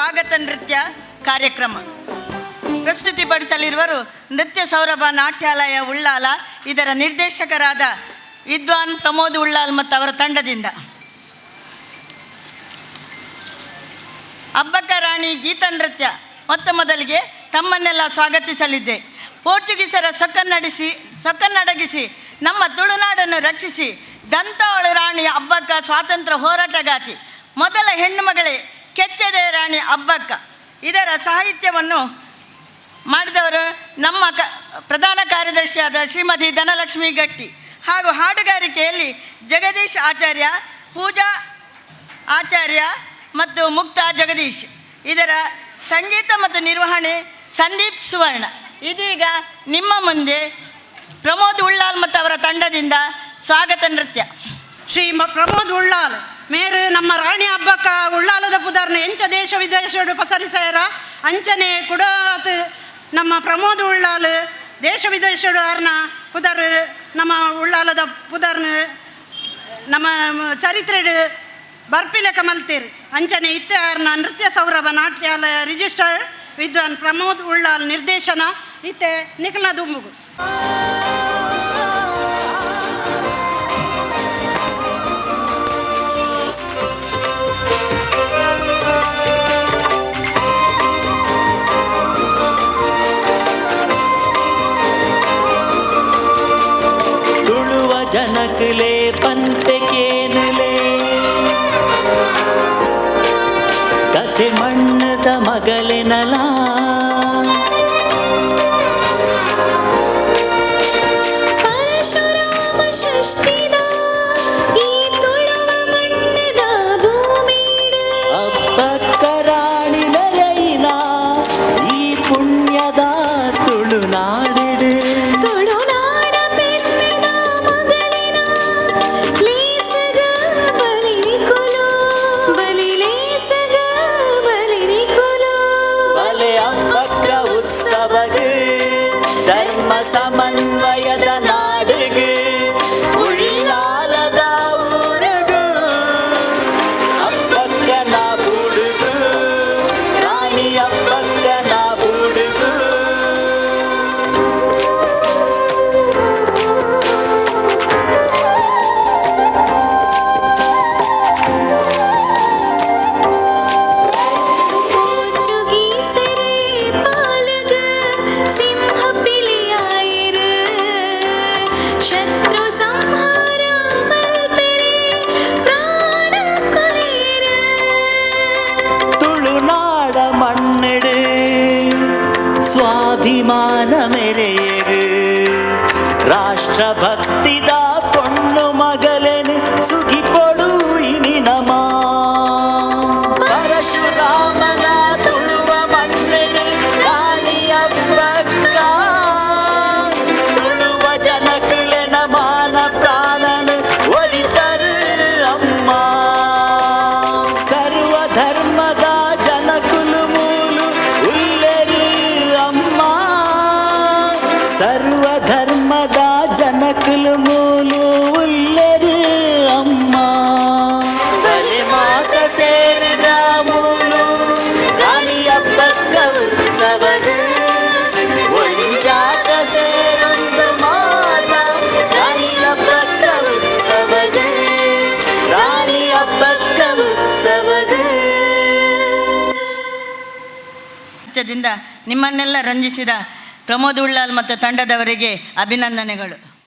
ಸ್ವಾಗತ ನೃತ್ಯ ಕಾರ್ಯಕ್ರಮ ಪ್ರಸ್ತುತಿಪಡಿಸಲಿರುವರು ನೃತ್ಯ ಸೌರಭ ನಾಟ್ಯಾಲಯ ಉಳ್ಳಾಲ, ಇದರ ನಿರ್ದೇಶಕರಾದ ವಿದ್ವಾನ್ ಪ್ರಮೋದ್ ಉಳ್ಳಾಲ್ ಮತ್ತು ಅವರ ತಂಡದಿಂದ. ಅಬ್ಬಕ್ಕ ರಾಣಿ ಗೀತ ನೃತ್ಯ ಮೊತ್ತ ಮೊದಲಿಗೆ ತಮ್ಮನ್ನೆಲ್ಲ ಸ್ವಾಗತಿಸಲಿದ್ದೆ. ಪೋರ್ಚುಗೀಸರ ಸೊಕ್ಕನ್ನಡಗಿಸಿ ನಮ್ಮ ತುಳುನಾಡನ್ನು ರಕ್ಷಿಸಿ ದಂತಾವಳು ರಾಣಿ ಅಬ್ಬಕ್ಕ ಸ್ವಾತಂತ್ರ್ಯ ಹೋರಾಟಗಾತಿ, ಮೊದಲ ಹೆಣ್ಣು ಮಗಳೇ ಕೆಚ್ಚದೆ ರಾಣಿ ಅಬ್ಬಕ್ಕ. ಇದರ ಸಾಹಿತ್ಯವನ್ನು ಮಾಡಿದವರು ನಮ್ಮ ಪ್ರಧಾನ ಕಾರ್ಯದರ್ಶಿಯಾದ ಶ್ರೀಮತಿ ಧನಲಕ್ಷ್ಮಿ ಗಟ್ಟಿ, ಹಾಗೂ ಹಾಡುಗಾರಿಕೆಯಲ್ಲಿ ಜಗದೀಶ್ ಆಚಾರ್ಯ, ಪೂಜಾ ಆಚಾರ್ಯ ಮತ್ತು ಮುಕ್ತಾ ಜಗದೀಶ್. ಇದರ ಸಂಗೀತ ಮತ್ತು ನಿರ್ವಹಣೆ ಸಂದೀಪ್ ಸುವರ್ಣ. ಇದೀಗ ನಿಮ್ಮ ಮುಂದೆ ಪ್ರಮೋದ್ ಉಳ್ಳಾಲ್ ಮತ್ತು ಅವರ ತಂಡದಿಂದ ಸ್ವಾಗತ ನೃತ್ಯ. ಶ್ರೀ ಪ್ರಮೋದ್ ಉಳ್ಳಾಲ್ ಮೇರು ನಮ್ಮ ರಾಣಿ ಹಬ್ಬಕ್ಕ ಉಳ್ಳಾಲದ ಪುದರ್ನ ಎಂಚ ದೇಶ ವಿದೇಶಡು ಪಸರಿಸಾರ ಅಂಚನೆ ಕುಡಾತ್ ನಮ್ಮ ಪ್ರಮೋದ್ ಉಳ್ಳಾಲ್ ದೇಶ ವಿದೇಶಡು ಅರ್ನ ಪುದರ್ ನಮ್ಮ ಉಳ್ಳಾಲದ ಪುದರ್ನ ನಮ್ಮ ಚರಿತ್ರೆಡು ಬರ್ಪಿಲೆಕ ಮಲ್ತೀರ್ ಅಂಚನೆ ಇತ್ತೆ ಅರ್ನ ನೃತ್ಯ ಸೌರಭ ನಾಟ್ಯಾಲಯ ರಿಜಿಸ್ಟರ್ ವಿದ್ವಾನ್ ಪ್ರಮೋದ್ ಉಳ್ಳಾಲ್ ನಿರ್ದೇಶನ ಇತ್ತೆ ನಿಖಿಲ ದುಮ್ಮುಗು. ತುಳುವ ಜನಕಲೆ ಪಂತೆ ಕೇನಲೆ ಕತೆ ಮಣ್ಣದ ಮಗಲೆನಲ ಪರಶುರಾಮ ಷಷ್ಠಿದ ಈ ತುಳುವ ಮಣ್ಣದ ಭೂಮಿಡು ಅಬ್ಬಕ್ಕ ರಾಣಿ ಮೆರೈನ ಈ ಪುಣ್ಯದ ತುಳುನಾಡಿಡು ತುಳುನಾಡ ಪೆನ್ಮೆದ ಮಗಳಿನ ಲೇಸಗ ಬಲಿನಿಕುಲು ಬಲಿಲೇಸಗ ಬಲಿನಿಕುಲು ಬಲೆ ಅಬ್ಬಕ್ಕ ಉತ್ಸವಗೆ ಧರ್ಮ ಸಮನ್ವಯದ ನಾಡಿಗೆ ಉಳ್ಳಾಲದ ಊರಗು ಅಬ್ಬಕ್ಕನ ಬುಡುಗು ರಾಣಿ ಅಬ್ಬಕ್ಕನ ಬುಡುಗು. போர்ச்சுகீசரே பாலக சிம்ஹ பிலியாயிரு ಶತ್ರು ಸಂಹಾರ ಮಲ್ಪೆರೆ ಪ್ರಾಣ ಕೊರೆಯರು ತುಳುನಾಡ ಮಣ್ಣಿಡು ಸ್ವಾಭಿಮಾನ ಮೆರೆಯರು ರಾಷ್ಟ್ರಭಕ್ತಿದ ಪೊಣ್ಣು ಮಗಲೆನು ಸುಗಿಪೊಡು ಇನಿ ನಮ ಪರಶುರಾಮನ ತುಳುವ ಮಣ್ಣಿಡು ರಾಣಿ ಅಬ್ಬಕ್ಕ ತುಳುವ ಜನಕಲೆನ ಮಾನ ಪ್ರಾಣನು ಒಲಿತರು ಅಮ್ಮ. ಸರ್ವ ಧರ್ಮದ ಜನಕುಲು ಮೂಲು ಉಲ್ಲೆರು ಅಮ್ಮ, ಸರ್ವ ಧರ್ಮದ ಜನಕುಲು ಮೂಲು ಉಲ್ಲೆರು ಅಮ್ಮ. ಬಲಿ ಮಾತ ಸೇರಿದ ಮೂಲು ರಾಣಿ ಅಬ್ಬಕ್ಕ ಉತ್ಸವದ ಒಂಜಾತ ಸೇರೊಂದು ಮಾತ ರಾಣಿ ಅಬ್ಬಕ್ಕ ಉತ್ಸವದ ರಾಣಿ ಅಬ್ಬಕ್ಕ ಉತ್ಸವದ. ನೃತ್ಯದಿಂದ ನಿಮ್ಮನ್ನೆಲ್ಲ ರಂಜಿಸಿದ ಪ್ರಮೋದ್ ಉಳ್ಳಾಲ್ ಮತ್ತು ತಂಡದವರಿಗೆ ಅಭಿನಂದನೆಗಳು.